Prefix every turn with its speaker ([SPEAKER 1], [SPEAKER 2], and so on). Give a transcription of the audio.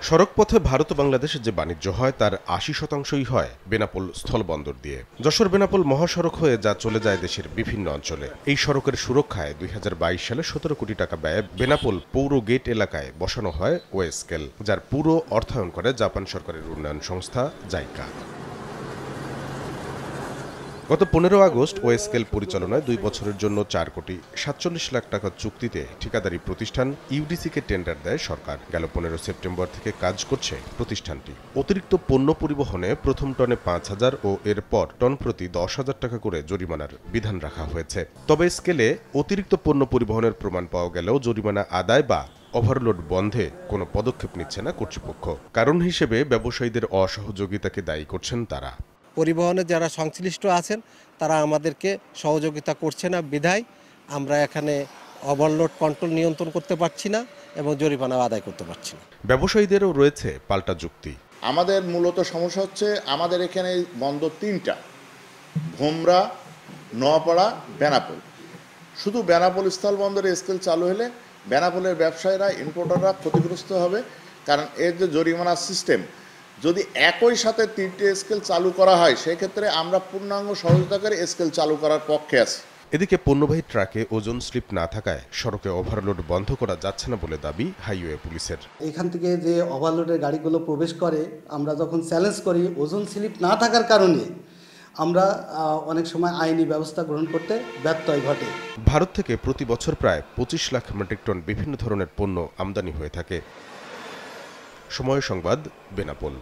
[SPEAKER 1] সড়কপথে ভারত ও বাংলাদেশের যে বাণিজ্য হয় তার ৮০%ই হয় বেনাপোল স্থলবন্দর দিয়ে। যশোর বেনাপোল মহাসড়ক হয়ে যা চলে যায় দেশের বিভিন্ন অঞ্চলে। এই সড়কের সুরক্ষায় ২০২২ সালে ১৭ কোটি টাকা ব্যয়ে বেনাপোল পৌর গেট এলাকায় বসানো হয় ওয়ে স্কেল, যার পুরো অর্থায়ন করে জাপান সরকারের উন্নয়ন সংস্থা জাইকা। গত ১৫ আগস্ট ওয়ে স্কেল পরিচালনায় ২ বছরের জন্য ৪ কোটি ৪৭ লাখ টাকার চুক্তিতে ঠিকাদারি প্রতিষ্ঠান ইউডিসিকে টেন্ডার দেয় সরকার। গেল ১৫ সেপ্টেম্বর থেকে কাজ করছে প্রতিষ্ঠানটি। অতিরিক্ত পণ্য পরিবহনে প্রথম টনে ৫,০০০ ও এরপর টন প্রতি ১০,০০০ টাকা করে জরিমানার বিধান রাখা হয়েছে। তবে স্কেলে অতিরিক্ত পণ্য পরিবহনের প্রমাণ পাওয়া গেলেও জরিমানা আদায় বা ওভারলোড বন্ধে কোনো পদক্ষেপ নিচ্ছে না কর্তৃপক্ষ। কারণ হিসেবে ব্যবসায়ীদের অসহযোগিতাকে দায়ী করছেন তারা।
[SPEAKER 2] পরিবহনে যারা সংশ্লিষ্ট আছেন তারা আমাদেরকে সহযোগিতা করছে না বিধায় আমরা এখানে ওভারলোড কন্ট্রোল নিয়ন্ত্রণ করতে পারছি না এবং জরিমানা আদায় করতে পারছি না।
[SPEAKER 1] ব্যবসায়ীদেরও রয়েছে পাল্টা যুক্তি।
[SPEAKER 3] আমাদের মূলত সমস্যা হচ্ছে আমাদের এখানে বন্দর ৩টা: ভোমরা, নোয়াপাড়া, বেনাপোল। শুধু বেনাপোল স্থলবন্দরে স্কেল চালু হলে বেনাপোলের ব্যবসায়ীরা, ইম্পোর্টাররা ক্ষতিগ্রস্ত হবে। কারণ এর যে জরিমানা সিস্টেম, যদি একই সাথে ৩টে স্কেল চালু করা হয় সেক্ষেত্রে আমরা পূর্ণাঙ্গ সহযোগিতা করে স্কেল চালু করার পক্ষে আছি।
[SPEAKER 1] এদিকে পণ্যবাহী ট্রাকে ওজন স্লিপ না থাকায় সড়কে ওভারলোড বন্ধ করা যাচ্ছে না বলে দাবি হাইওয়ে পুলিশের।
[SPEAKER 4] এখান থেকে যে ওভারলোডের গাড়িগুলো প্রবেশ করে, আমরা যখন চ্যালেঞ্জ করি ওজন স্লিপ না থাকার কারণে আমরা অনেক সময় আইনি ব্যবস্থা গ্রহণ করতে ব্যত্যয় ঘটে।
[SPEAKER 1] ভারত থেকে প্রতি বছর প্রায় ২৫ লাখ মেট্রিক টন বিভিন্ন ধরনের পণ্য আমদানি হয়ে থাকে। সময় সংবাদ, বেনাপোল।